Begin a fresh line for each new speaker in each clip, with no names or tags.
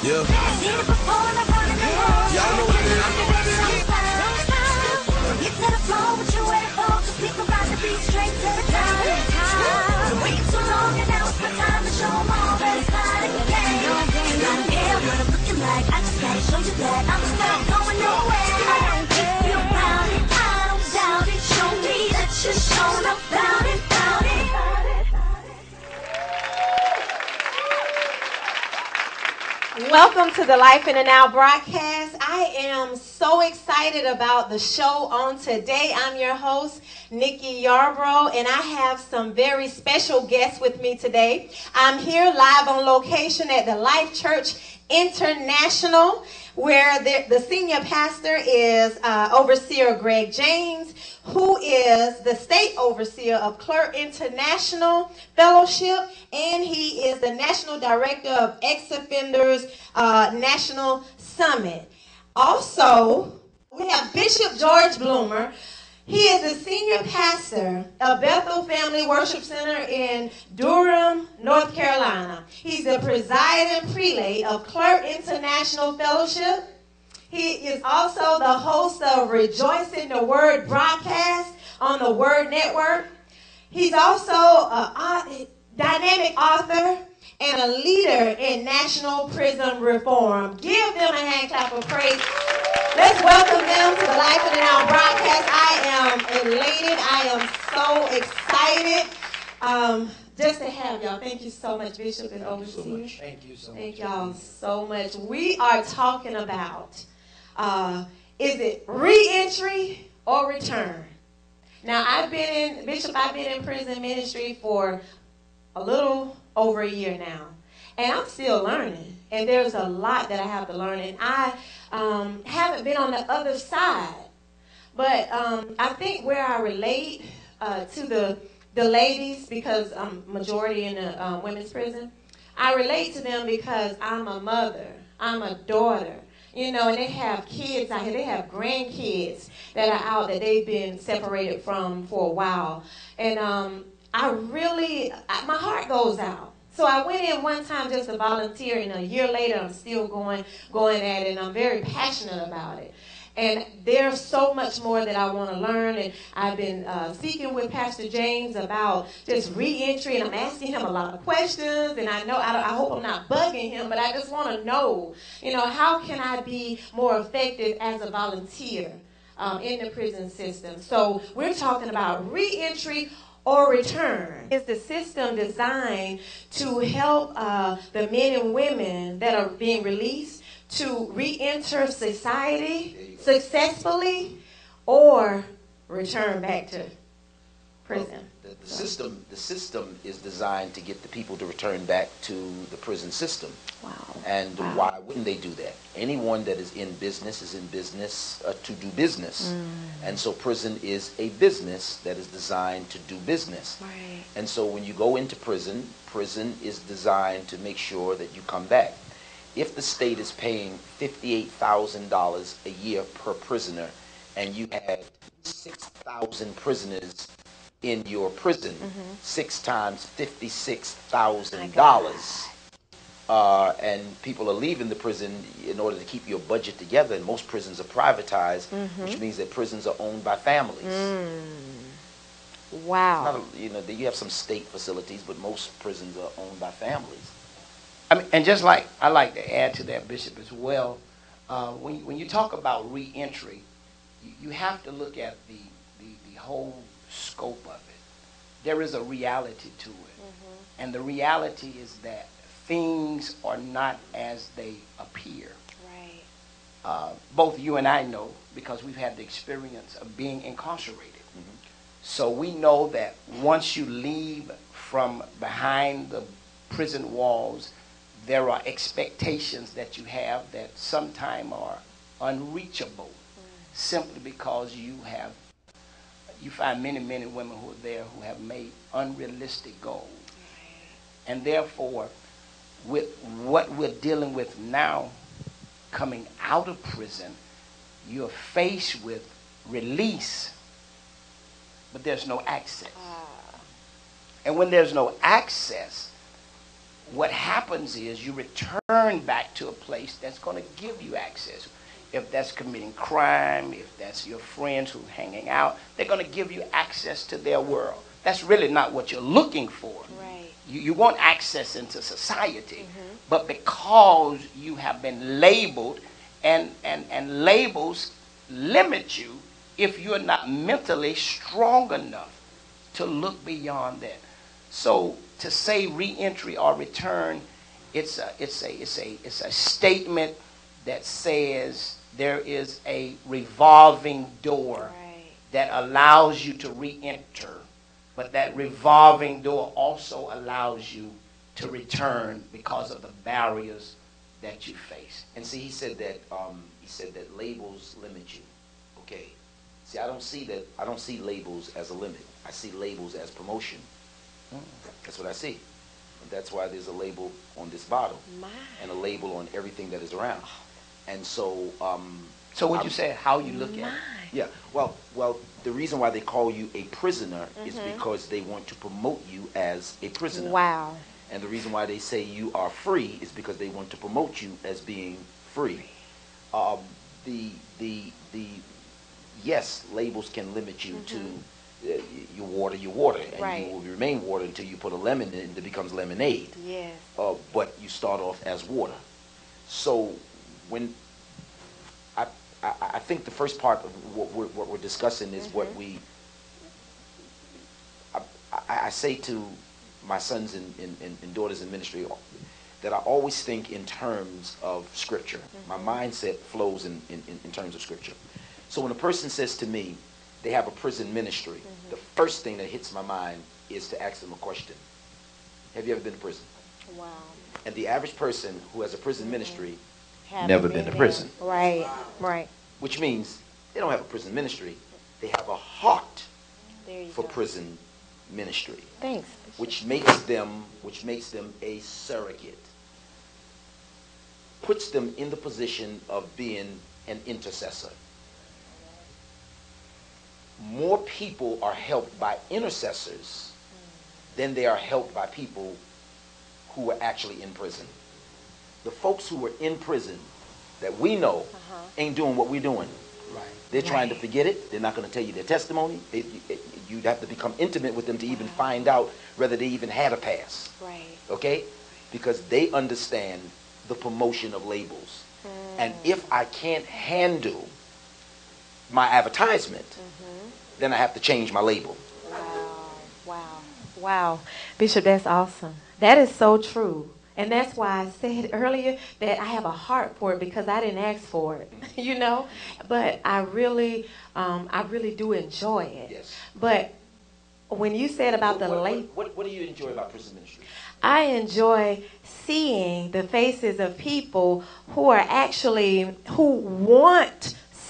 Yeah. Y'all know what it is. Get to the floor, what you waiting for? 'Cause we about to be straight to the top. Been waiting so long, and now it's my time to show 'em all that it's not a game. I don't care what I'm looking like, I just gotta show you that I'm not going nowhere. If you about it, I don't doubt it. Show me that you're showing up about it, about it.
Welcome to the Life in the Now broadcast. I am so excited about the show on today. I'm your host, Nicky Yarborough, and I have some very special guests with me today. I'm here live on location at the Life Church International, where the senior pastor is Overseer Greg James, who is the state overseer of Clerk International Fellowship, and he is the national director of Ex-Offenders National Summit. Also, we have Bishop George Bloomer. He is the senior pastor of Bethel Family Worship Center in Durham, North Carolina. He's the presiding prelate of Clerk International Fellowship. He is also the host of Rejoicing the Word broadcast on the Word Network. He's also a dynamic author and a leader in national prison reform. Give them a hand clap of praise. Let's welcome them to the Life in the Now broadcast. I am elated. I am so excited just to have y'all. Thank you so much, Bishop and Overseer.
Thank you so much.
Thank y'all so much. We are talking about, is it re-entry or return? Now, I've been in prison ministry for a little over a year now, and I'm still learning, and there's a lot that I have to learn, and I haven't been on the other side, but I think where I relate to the ladies, because I'm majority in the women's prison, I relate to them because I'm a mother, I'm a daughter, you know, and they have kids out here, they have grandkids that are out that they've been separated from for a while, and my heart goes out. So I went in one time just to volunteer, and a year later I'm still going at it, and I'm very passionate about it. And there's so much more that I want to learn, and I've been speaking with Pastor James about just re-entry, and I'm asking him a lot of questions, and I hope I'm not bugging him, but I just want to know, how can I be more effective as a volunteer in the prison system? So we're talking about re-entry or return. Is the system designed to help the men and women that are being released to re-enter society successfully or return back to prison?
The system is designed to get the people to return back to the prison system.
Wow.
And why wouldn't they do that? Anyone that is in business to do business. And so prison is a business that is designed to do business.
Right.
And so when you go into prison is designed to make sure that you come back. If the state is paying $58,000 a year per prisoner, and you had 6,000 prisoners in your prison, 6 times $56,000, and people are leaving the prison in order to keep your budget together, and most prisons are privatized, which means that prisons are owned by families.
Wow.
You have some state facilities, but most prisons are owned by families.
I mean, and just like I like to add to that, Bishop, as well, when you talk about re-entry, you have to look at the whole scope of it. There is a reality to it, and the reality is that things are not as they appear.
Right.
Both you and I know, because we've had the experience of being incarcerated. So we know that once you leave from behind the prison walls, there are expectations that you have that sometimes are unreachable, simply because you find many men and women who are there who have made unrealistic goals. And therefore, with what we're dealing with now, coming out of prison, you're faced with release, but there's no access. And when there's no access, what happens is you return back to a place that's going to give you access. If that's committing crime, if that's your friends who are hanging out, they're going to give you access to their world. That's really not what you're looking for.
Right.
You want access into society, but because you have been labeled, and labels limit you if you're not mentally strong enough to look beyond that. So to say reentry or return, it's a statement that says there is a revolving door that allows you to re-enter, but that revolving door also allows you to return because of the barriers that you face.
And see, he said that labels limit you. Okay. See, I don't see labels as a limit. I see labels as promotion. That's what I see. And that's why there's a label on this bottle and a label on everything that is around. And so,
so what you say, how you look at it?
Yeah. Well, the reason why they call you a prisoner is because they want to promote you as a prisoner.
Wow.
And the reason why they say you are free is because they want to promote you as being free. Yes, labels can limit you to your water, and you will remain water until you put a lemon in it, it becomes lemonade.
Yes.
But you start off as water. So when I think the first part of what we're discussing is what I say to my sons and daughters in ministry that I always think in terms of Scripture. My mindset flows in terms of Scripture. So when a person says to me they have a prison ministry, the first thing that hits my mind is to ask them a question. Have you ever been to prison?
Wow.
And the average person who has a prison ministry never been to prison.
Right, right.
Which means they don't have a prison ministry. They have a heart for
go.
prison ministry.
Thanks.
Which makes them a surrogate. Puts them in the position of being an intercessor. More people are helped by intercessors than they are helped by people who are actually in prison. The folks who are in prison that we know ain't doing what we're doing.
Right.
They're trying to forget it. They're not going to tell you their testimony. You'd have to become intimate with them to even find out whether they even had a past.
Right.
Okay? Because they understand the promotion of labels. And if I can't handle my advertisement, then I have to change my label.
Wow. Bishop, that's awesome. That is so true. And that's why I said earlier that I have a heart for it, because I didn't ask for it, you know. But I really do enjoy it.
Yes.
But when you said about the label,
what do you enjoy about prison ministry?
I enjoy seeing the faces of people who want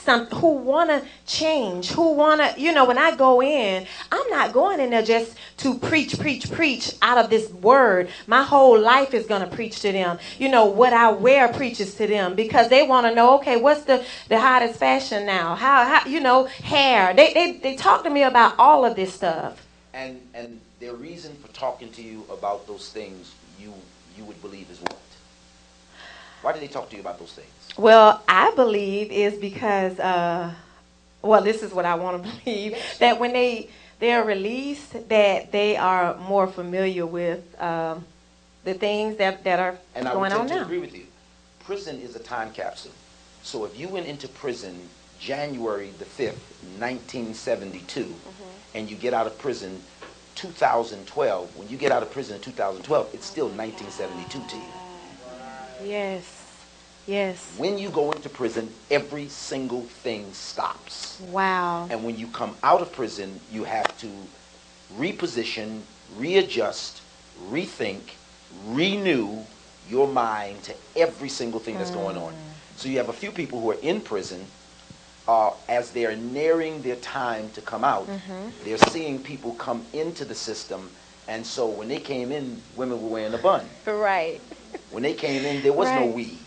to change, who want to, you know, when I go in, I'm not going in there just to preach out of this word. My whole life is going to preach to them. You know, what I wear preaches to them, because they want to know, okay, what's the hottest fashion now? How you know, hair. They talk to me about all of this stuff.
And their reason for talking to you about those things you would believe is what? Why do they talk to you about those things?
Well, I believe is because, this is what I want to believe, that when they're released, that they are more familiar with the things that are
and
going on now.
And I would tend to agree with you. Prison is a time capsule. So if you went into prison January the 5th, 1972, and you get out of prison 2012, when you get out of prison in 2012, it's still 1972 to you.
Yes.
When you go into prison, every single thing stops.
Wow.
And when you come out of prison, you have to reposition, readjust, rethink, renew your mind to every single thing that's going on. So you have a few people who are in prison, as they're nearing their time to come out, they're seeing people come into the system, and so when they came in, women were wearing a bun.
Right.
When they came in, there was no weave.